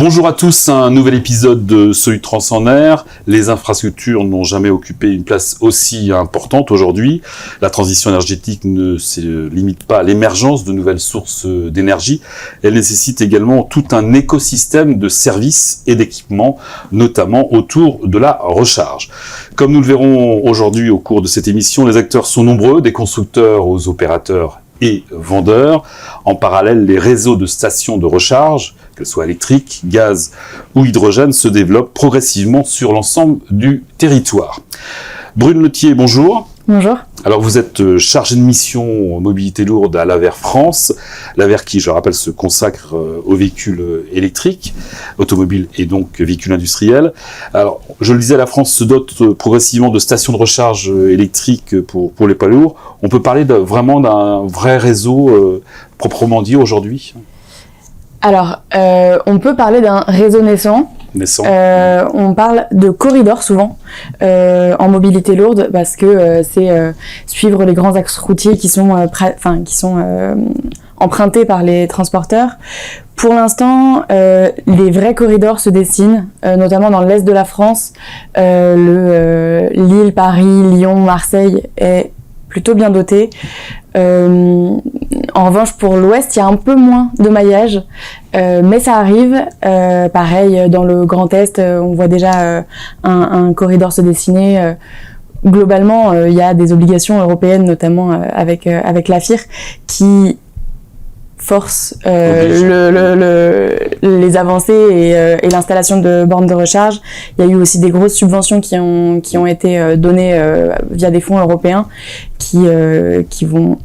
Bonjour à tous, un nouvel épisode de Solutrans en air. Les infrastructures n'ont jamais occupé une place aussi importante aujourd'hui. La transition énergétique ne se limite pas à l'émergence de nouvelles sources d'énergie. Elle nécessite également tout un écosystème de services et d'équipements, notamment autour de la recharge. Comme nous le verrons aujourd'hui au cours de cette émission, les acteurs sont nombreux, des constructeurs aux opérateurs et vendeurs. En parallèle, les réseaux de stations de recharge, qu'elles soient électriques, gaz ou hydrogène, se développent progressivement sur l'ensemble du territoire. Brune Letier, bonjour. Bonjour. Alors vous êtes chargée de mission mobilité lourde à l'AVER France. L'AVER qui, je le rappelle, se consacre aux véhicules électriques, automobiles et donc véhicules industriels. Alors, je le disais, la France se dote progressivement de stations de recharge électriques pour les poids lourds. On peut parler vraiment d'un vrai réseau proprement dit aujourd'hui ? Alors, on peut parler d'un réseau naissant. On parle de corridors souvent en mobilité lourde parce que c'est suivre les grands axes routiers qui sont empruntés par les transporteurs. Pour l'instant, les vrais corridors se dessinent, notamment dans l'est de la France. Lille, Paris, Lyon, Marseille est plutôt bien doté. En revanche, pour l'Ouest, il y a un peu moins de maillage, mais ça arrive. Pareil, dans le Grand Est, on voit déjà un corridor se dessiner. Globalement, il y a des obligations européennes, notamment avec l'AFIR, qui forcent les avancées et l'installation de bornes de recharge. Il y a eu aussi des grosses subventions qui ont été données via des fonds européens qui vont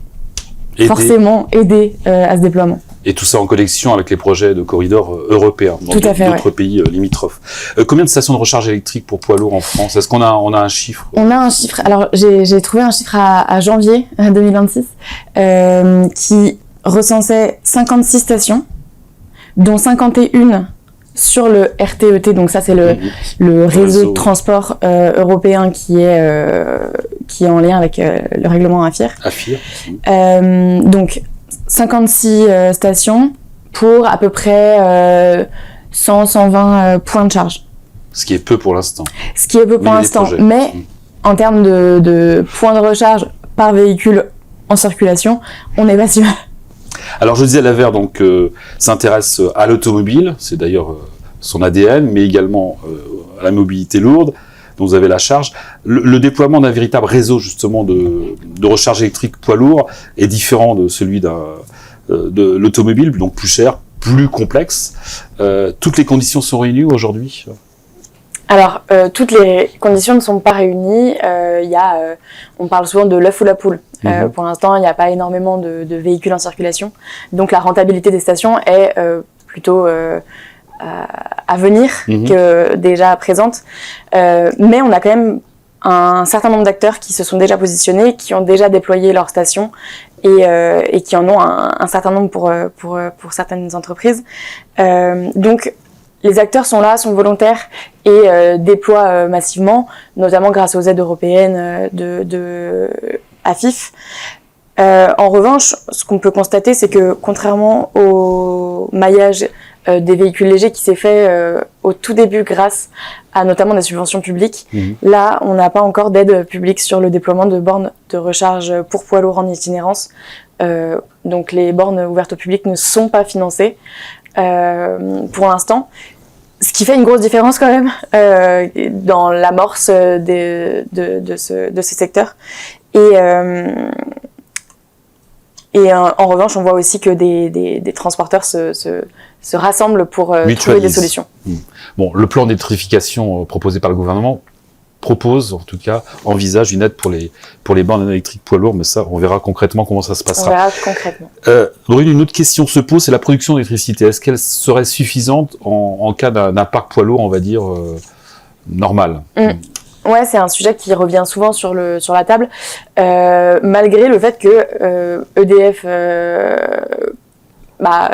forcément aider à ce déploiement. Et tout ça en connexion avec les projets de corridors européens dans d'autres pays limitrophes. Combien de stations de recharge électriques pour poids lourds en France ? Est-ce qu'on a un chiffre ? On a un chiffre. Alors, j'ai trouvé un chiffre à janvier 2026 qui recensait 56 stations, dont 51 sur le RTET, donc ça c'est le réseau de transport européen qui est en lien avec le règlement AFIR. Donc 56 stations pour à peu près 100-120 points de charge. Ce qui est peu pour l'instant. Mais en termes de points de recharge par véhicule en circulation, on n'est pas si mal. Alors je disais, l'AVER donc s'intéresse à l'automobile, c'est d'ailleurs son ADN, mais également à la mobilité lourde, dont vous avez la charge. Le déploiement d'un véritable réseau justement de recharge électrique poids lourd est différent de celui de l'automobile, donc plus cher, plus complexe. Toutes les conditions sont réunies aujourd'hui ? Alors, toutes les conditions ne sont pas réunies. On parle souvent de l'œuf ou la poule. Pour l'instant, il n'y a pas énormément de véhicules en circulation. Donc, la rentabilité des stations est plutôt à venir que déjà présente. Mais on a quand même un certain nombre d'acteurs qui se sont déjà positionnés, qui ont déjà déployé leurs stations et qui en ont un certain nombre pour certaines entreprises. Donc, les acteurs sont là, sont volontaires et déploient massivement, notamment grâce aux aides européennes de AFIF. En revanche, ce qu'on peut constater, c'est que contrairement au maillage des véhicules légers qui s'est fait au tout début grâce à notamment des subventions publiques, là, on n'a pas encore d'aide publique sur le déploiement de bornes de recharge pour poids lourds en itinérance. Donc les bornes ouvertes au public ne sont pas financées. Pour l'instant, ce qui fait une grosse différence quand même dans l'amorce de ce secteur. Et en revanche, on voit aussi que des transporteurs se rassemblent pour trouver des solutions. Bon, le plan d'électrification proposé par le gouvernement envisage une aide pour les bornes électriques poids lourds, mais ça, on verra concrètement comment ça se passera. On verra concrètement. Brune, une autre question se pose, c'est la production d'électricité. Est-ce qu'elle serait suffisante en cas d'un parc poids lourd, on va dire, normal ? Ouais, c'est un sujet qui revient souvent sur la table, malgré le fait que EDF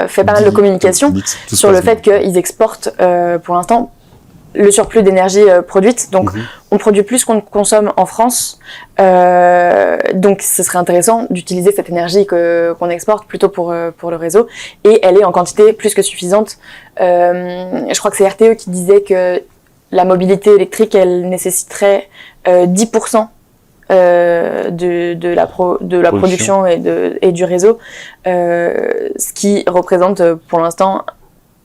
fait pas mal de communication sur le fait qu'ils exportent pour l'instant le surplus d'énergie produite. Donc, on produit plus qu'on consomme en France, donc ce serait intéressant d'utiliser cette énergie qu'on exporte plutôt pour le réseau, et elle est en quantité plus que suffisante. Je crois que c'est RTE qui disait que la mobilité électrique, elle nécessiterait 10% de la production et du réseau, ce qui représente pour l'instant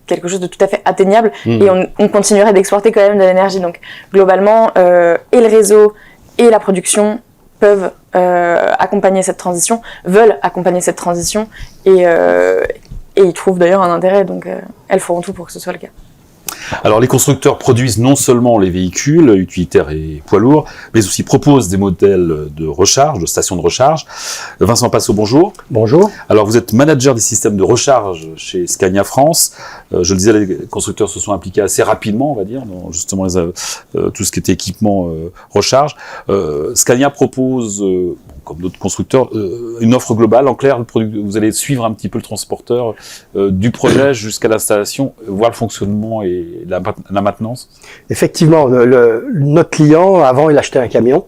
quelque chose de tout à fait atteignable, et on continuerait d'exporter quand même de l'énergie. Donc globalement, et le réseau et la production peuvent accompagner cette transition, veulent accompagner cette transition, et ils trouvent d'ailleurs un intérêt, donc elles feront tout pour que ce soit le cas. Alors, les constructeurs produisent non seulement les véhicules utilitaires et poids lourds, mais aussi proposent des modèles de recharge, de stations de recharge. Vincent Passot, bonjour. Bonjour. Alors, vous êtes manager des systèmes de recharge chez Scania France. Je le disais, les constructeurs se sont impliqués assez rapidement, on va dire, dans justement tout ce qui était équipement recharge. Scania propose, comme d'autres constructeurs, une offre globale. En clair, vous allez suivre un petit peu le transporteur du projet jusqu'à l'installation, voir le fonctionnement et la maintenance. Effectivement, notre client, avant, il achetait un camion.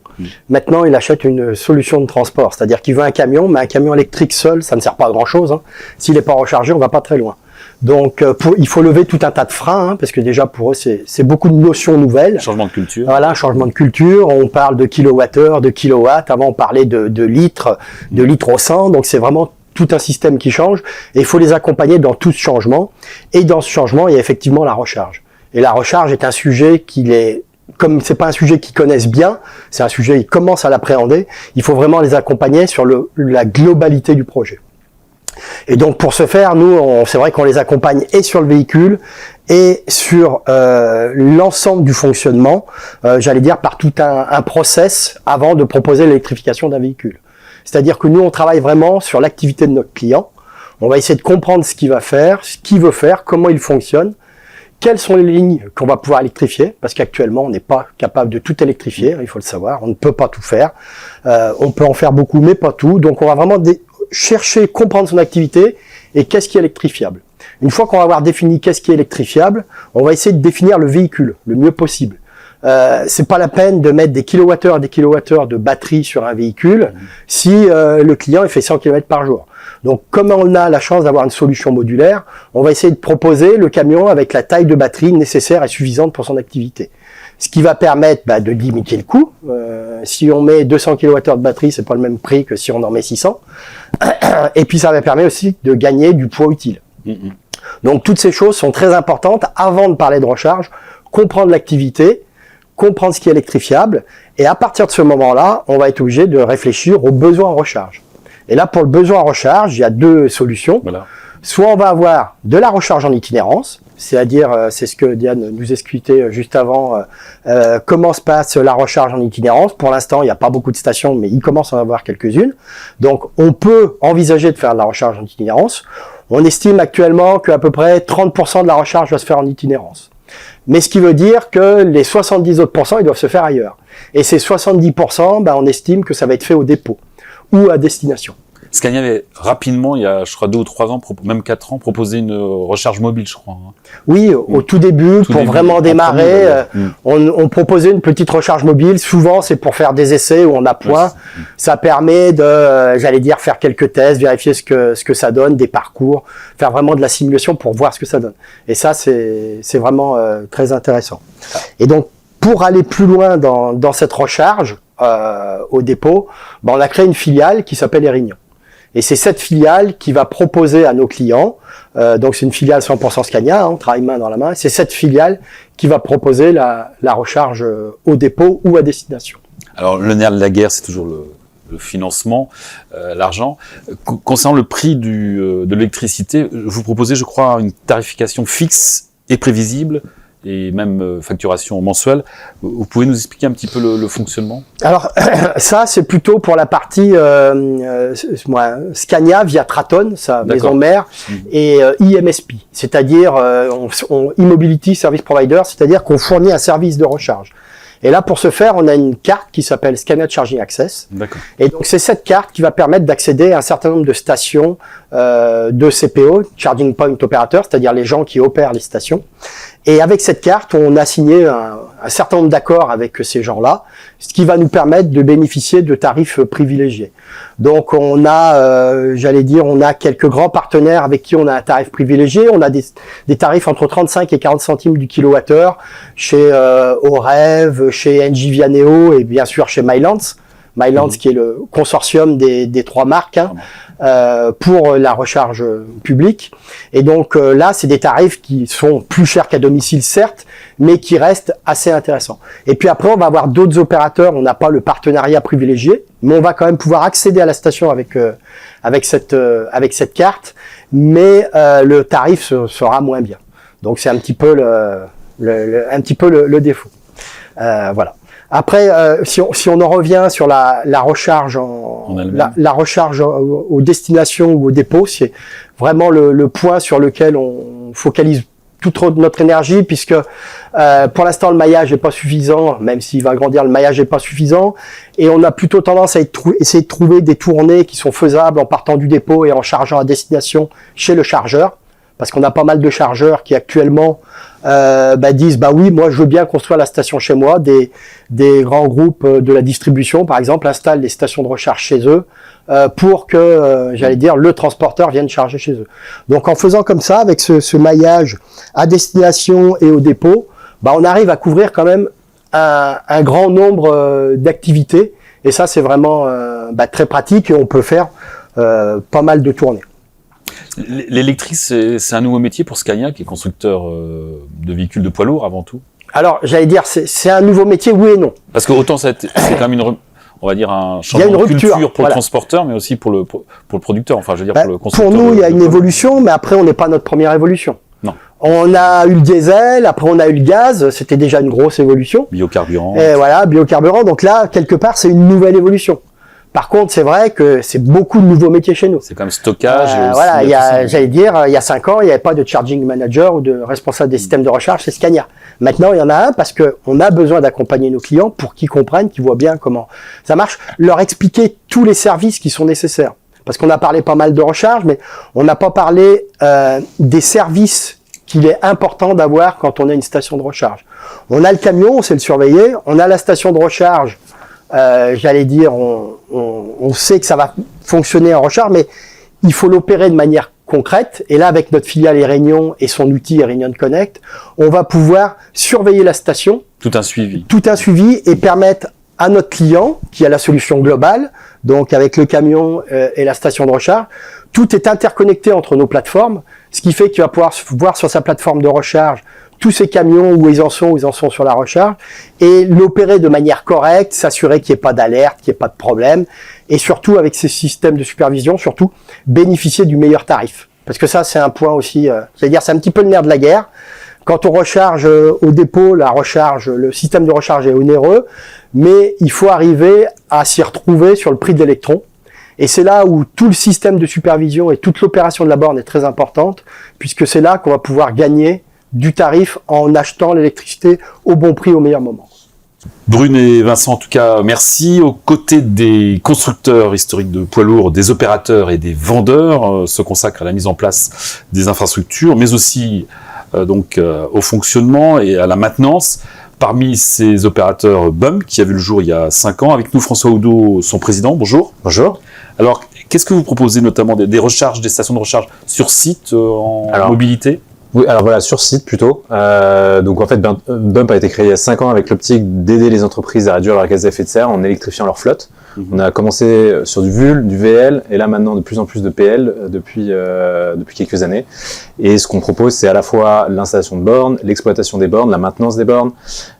Maintenant, il achète une solution de transport. C'est-à-dire qu'il veut un camion, mais un camion électrique seul, ça ne sert pas à grand-chose. S'il n'est pas rechargé, on ne va pas très loin. Donc, il faut lever tout un tas de freins, parce que déjà, pour eux, c'est beaucoup de notions nouvelles. Changement de culture. Voilà, changement de culture. On parle de kilowattheure, de kilowatts. Avant, on parlait de litres, de litres au 100. Donc, c'est vraiment tout un système qui change. Et il faut les accompagner dans tout ce changement. Et dans ce changement, il y a effectivement la recharge. Et la recharge est un sujet comme c'est pas un sujet qu'ils connaissent bien, c'est un sujet, ils commencent à l'appréhender. Il faut vraiment les accompagner sur la globalité du projet. Et donc pour ce faire, nous, c'est vrai qu'on les accompagne et sur le véhicule et sur l'ensemble du fonctionnement, j'allais dire par tout un process avant de proposer l'électrification d'un véhicule. C'est-à-dire que nous, on travaille vraiment sur l'activité de notre client. On va essayer de comprendre ce qu'il va faire, ce qu'il veut faire, comment il fonctionne, quelles sont les lignes qu'on va pouvoir électrifier, parce qu'actuellement, on n'est pas capable de tout électrifier, il faut le savoir, on ne peut pas tout faire. On peut en faire beaucoup, mais pas tout. Donc, on va vraiment chercher, comprendre son activité et qu'est-ce qui est électrifiable. Une fois qu'on va avoir défini qu'est-ce qui est électrifiable, on va essayer de définir le véhicule le mieux possible. C'est pas la peine de mettre des kilowattheures et des kilowattheures de batterie sur un véhicule si le client il fait 100 km par jour. Donc, comme on a la chance d'avoir une solution modulaire, on va essayer de proposer le camion avec la taille de batterie nécessaire et suffisante pour son activité. Ce qui va permettre de limiter le coût. Si on met 200 kWh de batterie, c'est pas le même prix que si on en met 600. Et puis, ça va permettre aussi de gagner du poids utile. Donc, toutes ces choses sont très importantes avant de parler de recharge. Comprendre l'activité, comprendre ce qui est électrifiable. Et à partir de ce moment-là, on va être obligé de réfléchir aux besoins en recharge. Et là, pour le besoin en recharge, il y a deux solutions. Voilà. Soit on va avoir de la recharge en itinérance, c'est-à-dire, c'est ce que Diane nous expliquait juste avant, comment se passe la recharge en itinérance. Pour l'instant, il n'y a pas beaucoup de stations, mais il commence à en avoir quelques-unes. Donc, on peut envisager de faire de la recharge en itinérance. On estime actuellement qu'à peu près 30% de la recharge va se faire en itinérance. Mais ce qui veut dire que les 70 autres %, ils doivent se faire ailleurs. Et ces 70%, on estime que ça va être fait au dépôt ou à destination. Scania avait rapidement, il y a je crois 2 ou 3 ans, même 4 ans, proposé une recharge mobile, je crois. Oui, au tout début, pour vraiment démarrer, on proposait une petite recharge mobile. Souvent, c'est pour faire des essais où on a point. Oui. Ça permet de, j'allais dire, faire quelques tests, vérifier ce que ça donne, des parcours, faire vraiment de la simulation pour voir ce que ça donne. Et ça, c'est vraiment très intéressant. Et donc, pour aller plus loin dans cette recharge au dépôt, on a créé une filiale qui s'appelle Erignon. Et c'est cette filiale qui va proposer à nos clients, donc c'est une filiale 100% Scania, on travaille main dans la main, c'est cette filiale qui va proposer la recharge au dépôt ou à destination. Alors le nerf de la guerre, c'est toujours le financement, l'argent. Concernant le prix de l'électricité, vous proposez, je crois, une tarification fixe et prévisible, et même facturation mensuelle. Vous pouvez nous expliquer un petit peu le fonctionnement? Alors, ça, c'est plutôt pour la partie Scania via Traton, sa maison mère, et IMSP, c'est-à-dire E-Mobility Service Provider, c'est-à-dire qu'on fournit un service de recharge. Et là, pour ce faire, on a une carte qui s'appelle Scania Charging Access. Et donc, c'est cette carte qui va permettre d'accéder à un certain nombre de stations de CPO, Charging Point Operator, c'est-à-dire les gens qui opèrent les stations. Et avec cette carte, on a signé certain nombre d'accords avec ces gens-là, ce qui va nous permettre de bénéficier de tarifs privilégiés. Donc on a, on a quelques grands partenaires avec qui on a un tarif privilégié. On a des tarifs entre 35 et 40 centimes du kilowattheure chez Orev, chez Engie Vianeo et bien sûr chez Mylands. Mylands qui est le consortium des trois marques pour la recharge publique. Et donc là, c'est des tarifs qui sont plus chers qu'à domicile, certes, mais qui restent assez intéressants. Et puis après, on va avoir d'autres opérateurs. On n'a pas le partenariat privilégié, mais on va quand même pouvoir accéder à la station avec cette carte, mais le tarif sera moins bien. Donc c'est un petit peu le défaut. Voilà. Après, si on en revient sur la recharge la recharge aux destinations ou au dépôt, c'est vraiment le point sur lequel on focalise toute notre énergie, puisque pour l'instant le maillage n'est pas suffisant, même s'il va grandir, le maillage n'est pas suffisant, et on a plutôt tendance à essayer de trouver des tournées qui sont faisables en partant du dépôt et en chargeant à destination chez le chargeur, parce qu'on a pas mal de chargeurs qui actuellement disent oui, moi je veux bien construire la station chez moi. Des grands groupes de la distribution par exemple installent des stations de recharge chez eux pour que le transporteur vienne charger chez eux. Donc en faisant comme ça, avec ce maillage à destination et au dépôt, on arrive à couvrir quand même un grand nombre d'activités, et ça c'est vraiment très pratique, et on peut faire pas mal de tournées. L'électrique, c'est un nouveau métier pour Scania, qui est constructeur de véhicules de poids lourds avant tout. Alors, c'est un nouveau métier, oui et non. Parce que autant c'est quand même on va dire un changement de culture pour le transporteur, mais aussi pour le producteur, pour le constructeur. Pour nous, il y a une évolution, mais après, on n'est pas notre première évolution. Non. On a eu le diesel, après on a eu le gaz, c'était déjà une grosse évolution. Biocarburant. Et voilà, biocarburant. Donc là, quelque part, c'est une nouvelle évolution. Par contre, c'est vrai que c'est beaucoup de nouveaux métiers chez nous. C'est quand même stockage. Et aussi il y a 5 ans, il n'y avait pas de charging manager ou de responsable des systèmes de recharge chez Scania. Maintenant, il y en a un, parce que on a besoin d'accompagner nos clients pour qu'ils comprennent, qu'ils voient bien comment ça marche, leur expliquer tous les services qui sont nécessaires. Parce qu'on a parlé pas mal de recharge, mais on n'a pas parlé des services qu'il est important d'avoir quand on a une station de recharge. On a le camion, on sait le surveiller, on a la station de recharge. On sait que ça va fonctionner en recharge, mais il faut l'opérer de manière concrète. Et là, avec notre filiale Erenion et son outil Erenion Connect, on va pouvoir surveiller la station. Tout un suivi Et permettre à notre client, qui a la solution globale, donc avec le camion et la station de recharge, tout est interconnecté entre nos plateformes, ce qui fait qu'il va pouvoir voir sur sa plateforme de recharge tous ces camions, où ils en sont sur la recharge, et l'opérer de manière correcte, s'assurer qu'il n'y ait pas d'alerte, qu'il n'y ait pas de problème, et surtout avec ces systèmes de supervision, surtout bénéficier du meilleur tarif. Parce que ça, c'est un point aussi, c'est un petit peu le nerf de la guerre. Quand on recharge au dépôt, le système de recharge est onéreux, mais il faut arriver à s'y retrouver sur le prix de l'électron. Et c'est là où tout le système de supervision et toute l'opération de la borne est très importante, puisque c'est là qu'on va pouvoir gagner du tarif en achetant l'électricité au bon prix au meilleur moment. Brune et Vincent, en tout cas, merci. Aux côtés des constructeurs historiques de poids lourds, des opérateurs et des vendeurs, se consacrent à la mise en place des infrastructures, mais aussi au fonctionnement et à la maintenance. Parmi ces opérateurs BUM, qui a vu le jour il y a 5 ans, avec nous François Oudot, son président. Bonjour. Bonjour. Alors, qu'est-ce que vous proposez notamment des recharges, des stations de recharge sur site en mobilité ? Oui, alors voilà, sur site plutôt. Donc en fait, Bump a été créé il y a 5 ans avec l'optique d'aider les entreprises à réduire leurs gaz à effet de serre en électrifiant leur flotte. On a commencé sur du VUL, du VL, et là maintenant de plus en plus de PL depuis quelques années. Et ce qu'on propose, c'est à la fois l'installation de bornes, l'exploitation des bornes, la maintenance des bornes,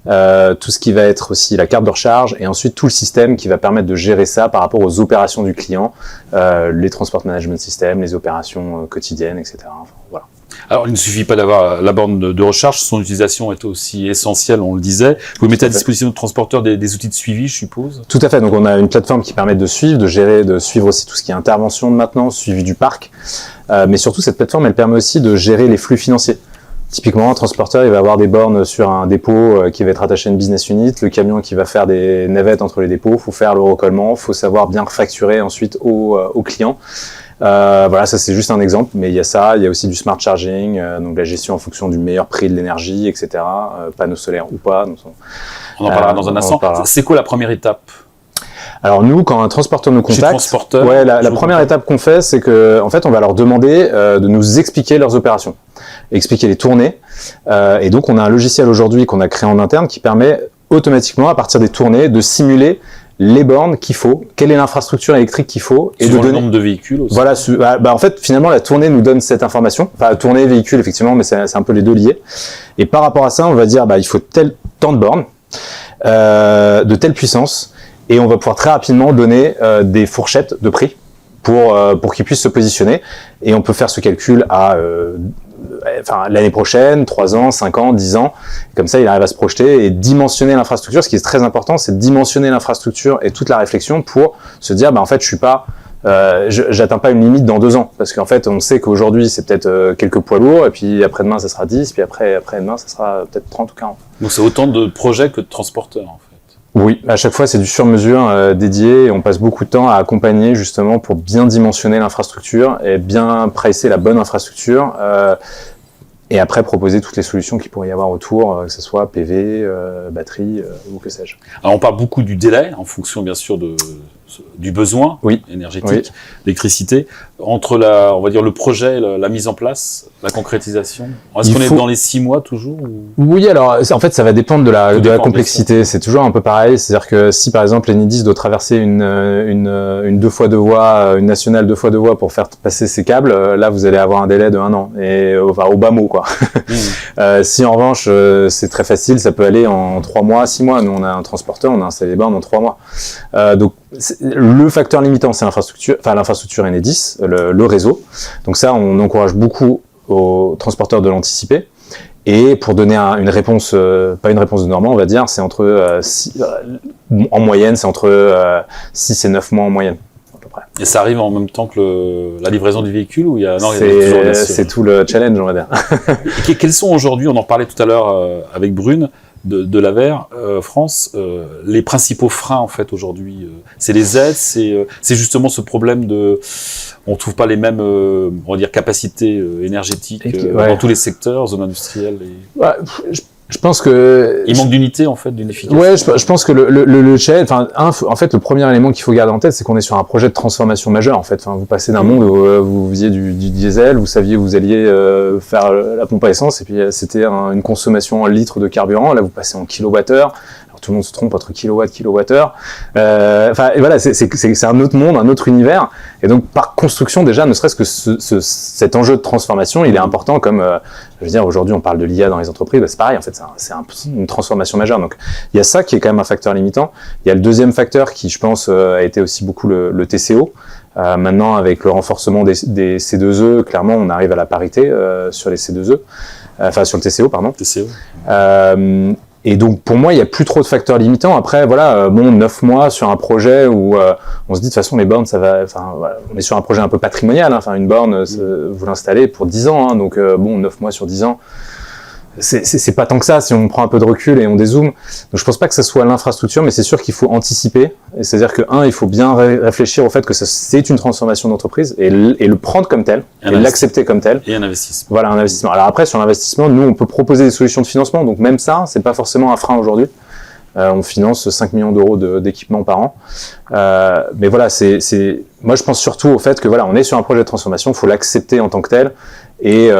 tout ce qui va être aussi la carte de recharge, et ensuite tout le système qui va permettre de gérer ça par rapport aux opérations du client, les transport management system, les opérations quotidiennes, etc. Enfin, voilà. Alors, il ne suffit pas d'avoir la borne de recharge, son utilisation est aussi essentielle, on le disait. Vous mettez à disposition de transporteurs des outils de suivi, je suppose? Tout à fait. Donc, on a une plateforme qui permet de suivre, de gérer, de suivre aussi tout ce qui est intervention de maintenance, suivi du parc. Mais surtout, cette plateforme, elle permet aussi de gérer les flux financiers. Typiquement, un transporteur, il va avoir des bornes sur un dépôt qui va être attaché à une business unit, le camion qui va faire des navettes entre les dépôts, faut faire le recollement, faut savoir bien facturer ensuite au client. Voilà, ça c'est juste un exemple, mais il y a ça, il y a aussi du smart charging, donc la gestion en fonction du meilleur prix de l'énergie, etc. Panneaux solaires ou pas. Donc, on en parlera dans un instant. C'est quoi la première étape? Alors nous, quand un transporteur nous contacte, la première étape qu'on fait, c'est que en fait, on va leur demander de nous expliquer leurs opérations, expliquer les tournées. Et donc, on a un logiciel aujourd'hui qu'on a créé en interne qui permet automatiquement, à partir des tournées, de simuler les bornes qu'il faut, quelle est l'infrastructure électrique qu'il faut, et de donner le nombre de véhicules aussi. Voilà, en fait, finalement, la tournée nous donne cette information. Enfin, tournée, véhicule, effectivement, mais c'est un peu les deux liés. Et par rapport à ça, on va dire, il faut tant de bornes, de telle puissance, et on va pouvoir très rapidement donner des fourchettes de prix pour qu'ils puissent se positionner. Et on peut faire ce calcul à l'année prochaine, 3 ans, 5 ans, 10 ans. Comme ça, il arrive à se projeter et dimensionner l'infrastructure. Ce qui est très important, c'est de dimensionner l'infrastructure et toute la réflexion pour se dire, en fait, j'atteins pas une limite dans 2 ans. Parce qu'en fait, on sait qu'aujourd'hui, c'est peut-être quelques poids lourds, et puis après-demain, ça sera 10, puis après-demain, ça sera peut-être 30 ou 40. Donc c'est autant de projets que de transporteurs, en fait. Oui, à chaque fois, c'est du sur-mesure dédié, et on passe beaucoup de temps à accompagner justement pour bien dimensionner l'infrastructure et bien pricer la bonne infrastructure, et après proposer toutes les solutions qu'il pourrait y avoir autour, que ce soit PV, batterie ou que sais-je. Alors on parle beaucoup du délai, en fonction bien sûr du besoin énergétique, d'électricité, entre on va dire le projet, la mise en place, la concrétisation. Est-ce qu'on est dans les 6 mois toujours Oui, alors en fait ça va dépendre de la complexité. C'est toujours un peu pareil, c'est-à-dire que si par exemple Enedis doit traverser une 2x2 voies, une nationale 2x2 voies pour faire passer ses câbles, là vous allez avoir un délai de 1 an, et au bas mot quoi. Si en revanche c'est très facile, ça peut aller en 3 mois, 6 mois. Nous on a un transporteur, on a installé les bornes en 3 mois. Donc le facteur limitant, c'est l'infrastructure Enedis, le réseau. Donc ça, on encourage beaucoup aux transporteurs de l'anticiper. Et pour donner une réponse, pas une réponse de normand, on va dire, c'est en moyenne, c'est entre 6 et 9 mois en moyenne. À peu près. Et ça arrive en même temps que la livraison du véhicule, ou il y a c'est tout le challenge, on va dire. Et quels sont aujourd'hui, on en parlait tout à l'heure avec Brune, de l'Aver France, les principaux freins en fait aujourd'hui, c'est les aides, c'est justement ce problème on trouve pas les mêmes on va dire capacités énergétiques dans tous les secteurs, zones industrielles. Je pense que il manque d'unité en fait, d'une efficacité. Ouais, je pense que le challenge, en fait, le premier élément qu'il faut garder en tête, c'est qu'on est sur un projet de transformation majeure. En fait, vous passez d'un monde où vous faisiez du diesel, vous saviez que vous alliez faire la pompe à essence, et puis c'était une consommation en litres de carburant. Là, vous passez en kilowattheure. Tout le monde se trompe entre kilowattheure. Voilà, c'est un autre monde, un autre univers. Et donc, par construction, déjà, ne serait-ce que cet enjeu de transformation, il est important. Comme, je veux dire, aujourd'hui, on parle de l'IA dans les entreprises, c'est pareil. En fait, c'est une transformation majeure. Donc, il y a ça qui est quand même un facteur limitant. Il y a le deuxième facteur qui, je pense, a été aussi beaucoup le TCO. Maintenant, avec le renforcement des C2E, clairement, on arrive à la parité sur les C2E. Sur le TCO, pardon. TCO. Et donc, pour moi, il n'y a plus trop de facteurs limitants. Après, 9 mois sur un projet où on se dit, de toute façon, les bornes, on est sur un projet un peu patrimonial. Une borne, vous l'installez pour 10 ans. Donc, 9 mois sur 10 ans, c'est pas tant que ça si on prend un peu de recul et on dézoome. Donc, je pense pas que ce soit l'infrastructure, mais c'est sûr qu'il faut anticiper. C'est-à-dire que, il faut bien réfléchir au fait que c'est une transformation d'entreprise et le prendre comme tel, et l'accepter comme tel. Et un investissement. Voilà, un investissement. Alors après, sur l'investissement, nous, on peut proposer des solutions de financement. Donc même ça, c'est pas forcément un frein aujourd'hui. On finance 5 millions d'euros d'équipement par an. Mais voilà, moi, je pense surtout au fait que on est sur un projet de transformation, il faut l'accepter en tant que tel et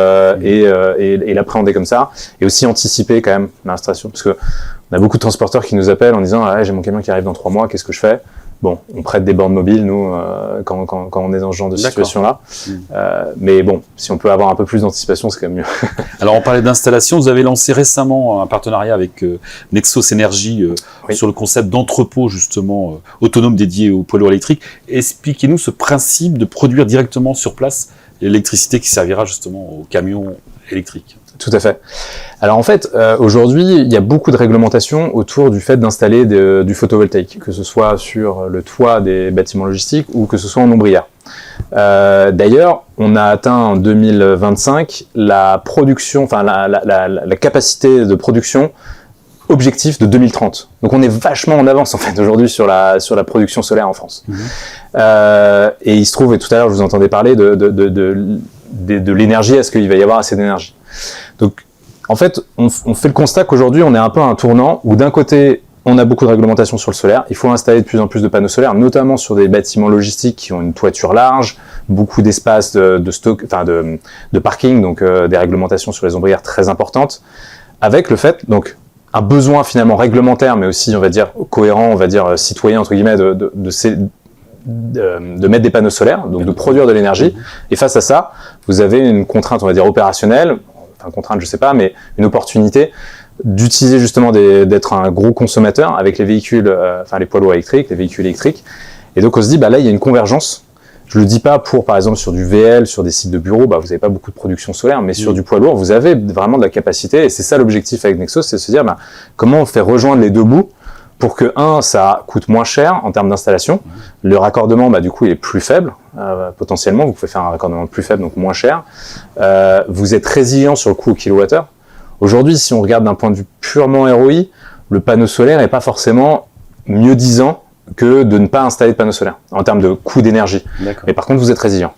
l'appréhender comme ça, et aussi anticiper quand même l'installation, parce que on a beaucoup de transporteurs qui nous appellent en disant j'ai mon camion qui arrive dans 3 mois, qu'est-ce que je fais? Bon, on prête des bornes mobiles, nous, quand on est dans ce genre de situation-là. Mais bon, si on peut avoir un peu plus d'anticipation, c'est quand même mieux. Alors, on parlait d'installation. Vous avez lancé récemment un partenariat avec Nexos Energy sur le concept d'entrepôt, justement, autonome dédié aux poids lourds électriques. Expliquez-nous ce principe de produire directement sur place l'électricité qui servira justement aux camions électriques. Tout à fait. Alors en fait, aujourd'hui, il y a beaucoup de réglementations autour du fait d'installer du photovoltaïque, que ce soit sur le toit des bâtiments logistiques ou que ce soit en ombrière. D'ailleurs, on a atteint en 2025 la production, enfin la capacité de production objectif de 2030. Donc on est vachement en avance en fait aujourd'hui sur la production solaire en France. Et il se trouve, et tout à l'heure je vous entendais parler de l'énergie, est-ce qu'il va y avoir assez d'énergie? Donc en fait, on fait le constat qu'aujourd'hui on est un peu à un tournant où d'un côté on a beaucoup de réglementations sur le solaire, il faut installer de plus en plus de panneaux solaires, notamment sur des bâtiments logistiques qui ont une toiture large, beaucoup d'espace de stock, enfin de parking, donc des réglementations sur les ombrières très importantes, avec le fait, donc un besoin finalement réglementaire, mais aussi on va dire cohérent, on va dire citoyen entre guillemets, de mettre des panneaux solaires, donc de produire de l'énergie. Et face à ça, vous avez une contrainte, on va dire opérationnelle, enfin contrainte je sais pas, mais une opportunité d'utiliser justement d'être un gros consommateur avec les véhicules, enfin les poids lourds électriques, les véhicules électriques. Et donc on se dit, bah là il y a une convergence. Je le dis pas pour, par exemple, sur du VL, sur des sites de bureaux, bah vous n'avez pas beaucoup de production solaire, mais sur du poids lourd, vous avez vraiment de la capacité. Et c'est ça l'objectif avec Nexo, c'est de se dire, bah, comment on fait rejoindre les deux bouts pour que, ça coûte moins cher en termes d'installation. Le raccordement, bah, du coup, il est plus faible. Potentiellement, vous pouvez faire un raccordement plus faible, donc moins cher. Vous êtes résilient sur le coût au kilowattheure. Aujourd'hui, si on regarde d'un point de vue purement ROI, le panneau solaire n'est pas forcément mieux disant que de ne pas installer de panneaux solaires en termes de coût d'énergie. Mais par contre, vous êtes résilient.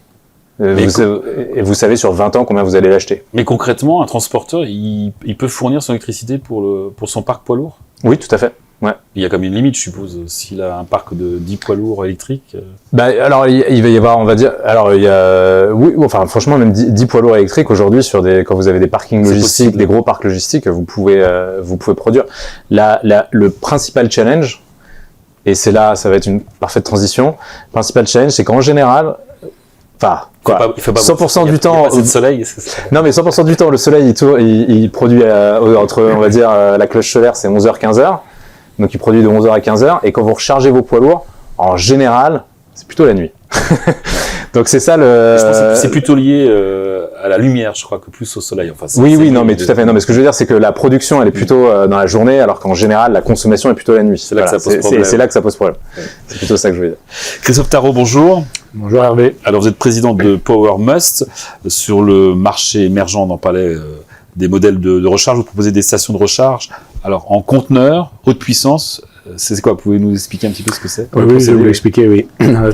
Vous savez sur 20 ans combien vous allez l'acheter. Mais concrètement, un transporteur, il peut fournir son électricité pour son parc poids lourd? Oui, tout à fait. Ouais. Il y a comme une limite, je suppose, s'il a un parc de 10 poids lourds électriques. Bah, alors, il va y avoir, on va dire, alors, il y a, oui, enfin, franchement, même 10 poids lourds électriques aujourd'hui quand vous avez des parkings logistiques, des gros parcs logistiques, vous pouvez produire. Le principal challenge, et c'est là, ça va être une parfaite transition. Le principal challenge, c'est qu'en général, enfin, il fait pas 100% du temps. Il y a pas assez de soleil. Non, mais 100% du temps, le soleil, il produit entre, on va dire, la cloche solaire, c'est 11h, 15h. Donc, il produit de 11h à 15h. Et quand vous rechargez vos poids lourds, en général, c'est plutôt la nuit. Donc, c'est ça Je pense que c'est plutôt lié à la lumière, je crois, que plus au soleil. Enfin, oui, non, mais tout à fait. Non, mais ce que je veux dire, c'est que la production, elle est plutôt dans la journée, alors qu'en général, la consommation est plutôt la nuit. C'est là que ça pose problème. C'est là que ça pose problème. C'est plutôt ça que je veux dire. Christophe Tarot, bonjour. Bonjour Hervé. Alors, vous êtes président de Power Must. Sur le marché émergent, on en parlait, des modèles de recharge. Vous proposez des stations de recharge. Alors, en conteneur, haute puissance, c'est quoi? Vous pouvez nous expliquer un petit peu ce que c'est? Oui, je vais vous l'expliquer, oui.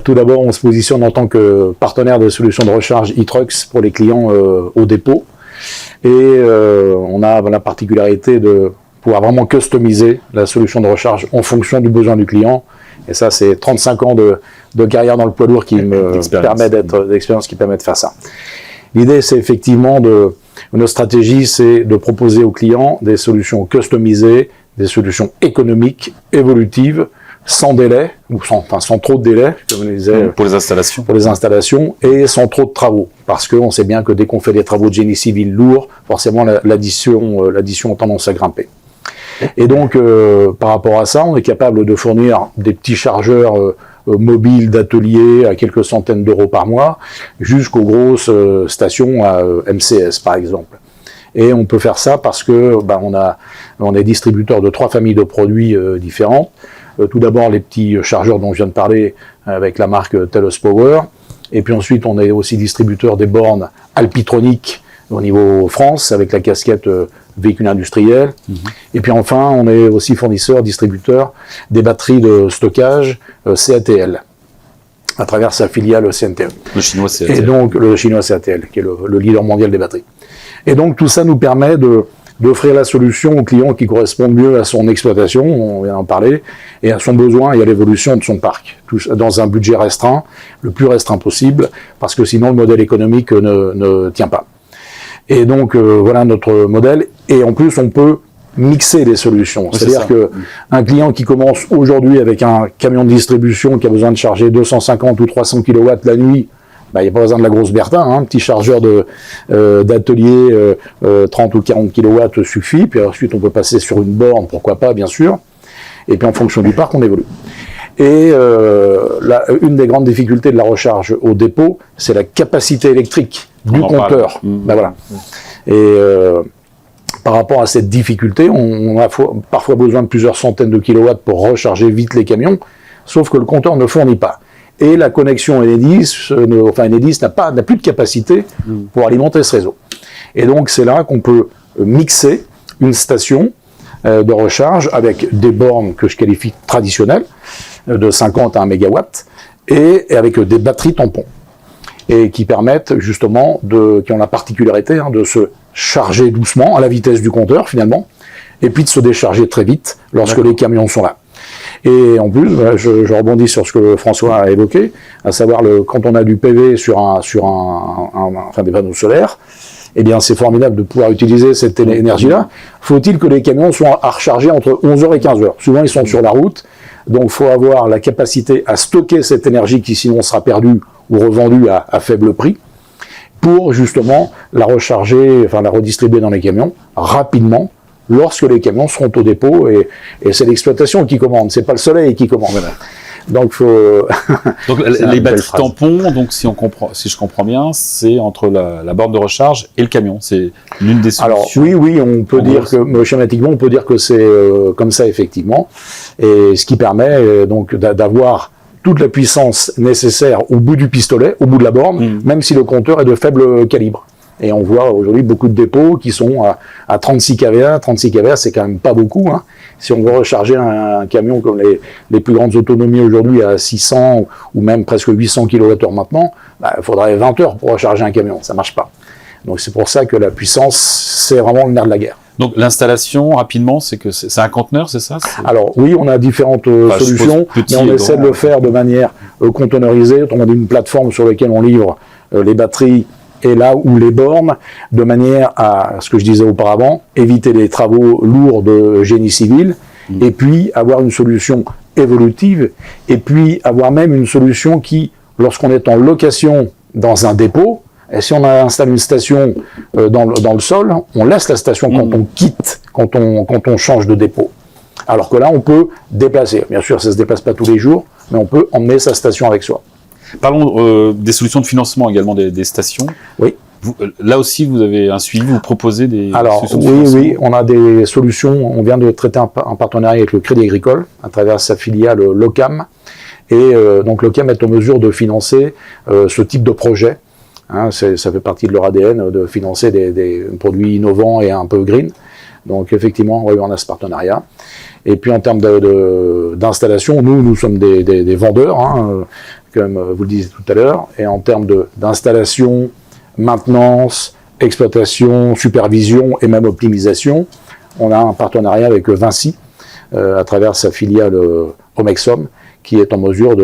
Tout d'abord, on se positionne en tant que partenaire de solutions de recharge e-Trucks pour les clients au dépôt. Et on a la particularité de pouvoir vraiment customiser la solution de recharge en fonction du besoin du client. Et ça, c'est 35 ans de carrière dans le poids lourd qui me permet d'expérience qui permet de faire ça. L'idée, c'est effectivement notre stratégie, c'est de proposer aux clients des solutions customisées, des solutions économiques, évolutives, sans délai, ou sans trop de délai, comme je le disais. Pour les installations. Pour les installations, et sans trop de travaux. Parce qu'on sait bien que dès qu'on fait des travaux de génie civil lourds, forcément l'addition a tendance à grimper. Et donc, par rapport à ça, on est capable de fournir des petits chargeurs mobiles d'atelier à quelques centaines d'euros par mois, jusqu'aux grosses stations à MCS, par exemple. Et on peut faire ça parce que on est distributeur de 3 familles de produits différentes. Tout d'abord les petits chargeurs dont je viens de parler avec la marque Telos Power. Et puis ensuite on est aussi distributeur des bornes Alpitronic au niveau France avec la casquette véhicule industriel. Et puis enfin on est aussi fournisseur, distributeur des batteries de stockage CATL à travers sa filiale CNTE. Le chinois CATL. Et donc le chinois CATL qui est le leader mondial des batteries. Et donc tout ça nous permet d'offrir la solution au client qui correspond mieux à son exploitation, on vient d'en parler, et à son besoin et à l'évolution de son parc, dans un budget restreint, le plus restreint possible, parce que sinon le modèle économique ne tient pas. Et donc voilà notre modèle, et en plus on peut mixer les solutions, c'est-à-dire que un client qui commence aujourd'hui avec un camion de distribution qui a besoin de charger 250 ou 300 kW la nuit, il n'y a pas besoin de la grosse Bertin, un petit chargeur d'atelier 30 ou 40 kW suffit, puis ensuite on peut passer sur une borne, pourquoi pas, bien sûr, et puis en fonction du parc, on évolue. Et une des grandes difficultés de la recharge au dépôt, c'est la capacité électrique du compteur. Voilà. Et par rapport à cette difficulté, on a parfois besoin de plusieurs centaines de kilowatts pour recharger vite les camions, sauf que le compteur ne fournit pas. Et la connexion Enedis, Enedis n'a plus de capacité pour alimenter ce réseau. Et donc c'est là qu'on peut mixer une station de recharge avec des bornes que je qualifie traditionnelles, de 50 à 1 MW, et avec des batteries tampons, et qui permettent justement, qui ont la particularité de se charger doucement à la vitesse du compteur finalement, et puis de se décharger très vite lorsque les camions sont là. Et en plus, je rebondis sur ce que François a évoqué, à savoir quand on a du PV sur des panneaux solaires, eh bien c'est formidable de pouvoir utiliser cette énergie-là. Faut-il que les camions soient à recharger entre 11h et 15h? Souvent ils sont sur la route, donc il faut avoir la capacité à stocker cette énergie qui sinon sera perdue ou revendue à faible prix, pour justement la recharger, la redistribuer dans les camions rapidement, lorsque les camions seront au dépôt, et c'est l'exploitation qui commande, c'est pas le soleil qui commande. Donc, donc les batteries tampons, donc si je comprends bien, c'est entre la borne de recharge et le camion. C'est l'une des solutions. Alors oui, on peut dire que schématiquement, on peut dire que c'est comme ça effectivement, et ce qui permet donc d'avoir toute la puissance nécessaire au bout du pistolet, au bout de la borne, même si le compteur est de faible calibre. Et on voit aujourd'hui beaucoup de dépôts qui sont à 36 kVA. 36 kVA, c'est quand même pas beaucoup. Si on veut recharger un camion comme les plus grandes autonomies aujourd'hui à 600 ou même presque 800 kWh maintenant, il faudrait 20 heures pour recharger un camion. Ça marche pas. Donc c'est pour ça que la puissance, c'est vraiment le nerf de la guerre. Donc l'installation, rapidement, c'est un conteneur, c'est ça? Alors oui, on a différentes solutions, mais on essaie de le faire de manière conteneurisée. On a une plateforme sur laquelle on livre les batteries et là où les bornes, de manière à, ce que je disais auparavant, éviter les travaux lourds de génie civil, et puis avoir une solution évolutive, et puis avoir même une solution qui, lorsqu'on est en location dans un dépôt, et si on installe une station dans le sol, on laisse la station quand on quitte, quand on change de dépôt. Alors que là, on peut déplacer. Bien sûr, ça ne se déplace pas tous les jours, mais on peut emmener sa station avec soi. Parlons des solutions de financement également des stations. Oui. Là aussi, vous avez un suivi, vous proposez des solutions de financement. Oui, on a des solutions. On vient de traiter un partenariat avec le Crédit Agricole à travers sa filiale Locam. Et donc Locam est en mesure de financer ce type de projet. Ça fait partie de leur ADN de financer des produits innovants et un peu green. Donc effectivement, oui, on a ce partenariat. Et puis en termes d'installation, nous sommes des vendeurs, comme vous le disiez tout à l'heure. Et en termes d'installation, maintenance, exploitation, supervision et même optimisation, on a un partenariat avec Vinci à travers sa filiale Omexom, qui est en mesure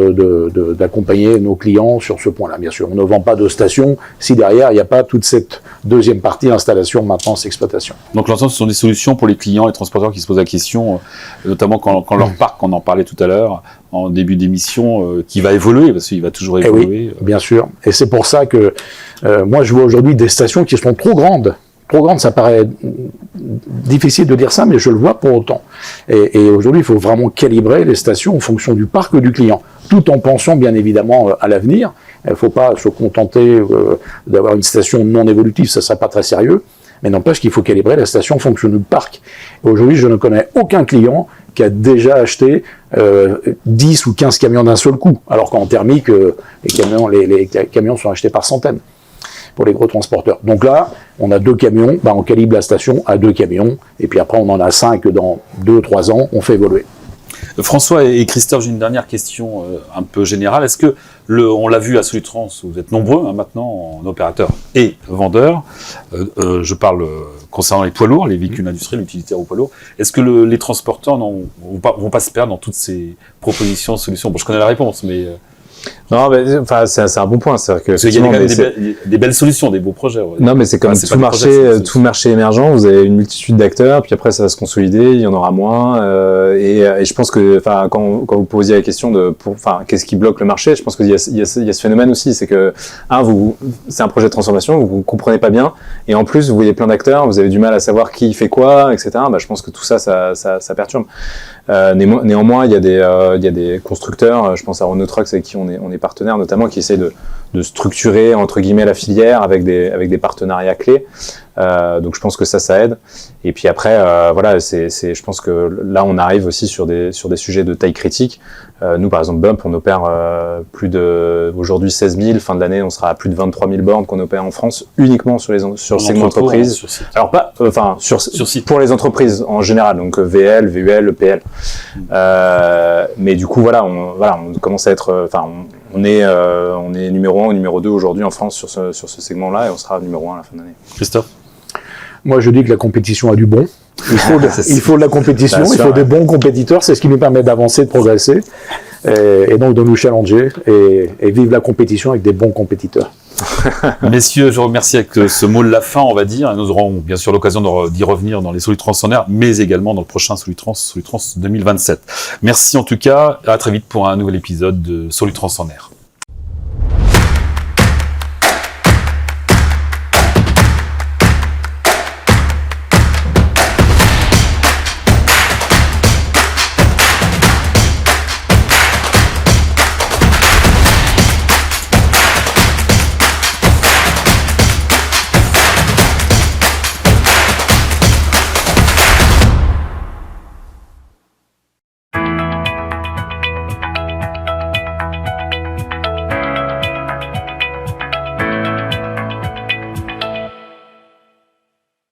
d'accompagner nos clients sur ce point-là. Bien sûr, on ne vend pas de station si derrière, il n'y a pas toute cette deuxième partie, installation, maintenance, exploitation. Donc l'ensemble, ce sont des solutions pour les clients et transporteurs qui se posent la question, notamment quand leur parc, on en parlait tout à l'heure, en début d'émission, qui va évoluer, parce qu'il va toujours évoluer. Oui, bien sûr. Et c'est pour ça que moi, je vois aujourd'hui des stations qui sont trop grandes. Trop grande, ça paraît difficile de dire ça, mais je le vois pour autant. Et aujourd'hui, il faut vraiment calibrer les stations en fonction du parc du client, tout en pensant bien évidemment à l'avenir. Il ne faut pas se contenter d'avoir une station non évolutive, ça ne serait pas très sérieux, mais n'empêche qu'il faut calibrer la station en fonction du parc. Aujourd'hui, je ne connais aucun client qui a déjà acheté 10 ou 15 camions d'un seul coup, alors qu'en thermique, les camions sont achetés par centaines pour les gros transporteurs. Donc là, on a 2 camions, on calibre la station à 2 camions, et puis après on en a 5 dans 2-3 ans, on fait évoluer. François et Christophe, j'ai une dernière question un peu générale. Est-ce que, on l'a vu à Solutrans, vous êtes nombreux maintenant en opérateurs et vendeurs, je parle concernant les poids lourds, les véhicules industriels, utilitaires ou poids lourds, est-ce que les transporteurs vont pas se perdre dans toutes ces propositions, solutions? Bon, je connais la réponse, mais... Non, mais c'est un bon point. C'est-à-dire que parce qu'il y a quand même des belles solutions, des beaux projets. Ouais. Non, mais c'est comme tout marché émergent. Vous avez une multitude d'acteurs, puis après ça va se consolider, il y en aura moins. Et je pense que, quand vous posiez la question qu'est-ce qui bloque le marché, je pense qu'il y a ce phénomène aussi, c'est que c'est un projet de transformation, vous comprenez pas bien, et en plus vous voyez plein d'acteurs, vous avez du mal à savoir qui fait quoi, etc. Je pense que tout ça perturbe. Néanmoins, il y a des constructeurs, je pense à Renault Trucks avec qui on est partenaire notamment, qui essaient de structurer entre guillemets la filière avec des partenariats clés. Donc je pense que ça aide. Et puis après, voilà, je pense que là on arrive aussi sur des sujets de taille critique. Nous par exemple Bump, on opère aujourd'hui 16 000. Fin de l'année, on sera à plus de 23 000 bornes qu'on opère en France uniquement sur le segment entreprise. Alors pas, sur site pour les entreprises en général, donc VL, VUL, EPL. Mais du coup voilà, on commence à être, on est numéro 1 ou numéro 2 aujourd'hui en France sur ce segment-là, et on sera numéro 1 à la fin de l'année. Christophe? Moi, je dis que la compétition a du bon. Il faut de la compétition, il faut des bons compétiteurs. C'est ce qui nous permet d'avancer, de progresser, et donc de nous challenger et vivre la compétition avec des bons compétiteurs. Messieurs, je vous remercie avec ce mot de la fin, on va dire. Et nous aurons bien sûr l'occasion d'y revenir dans les Solutrans en air, mais également dans le prochain Solutrans 2027. Merci en tout cas. À très vite pour un nouvel épisode de Solutrans en air.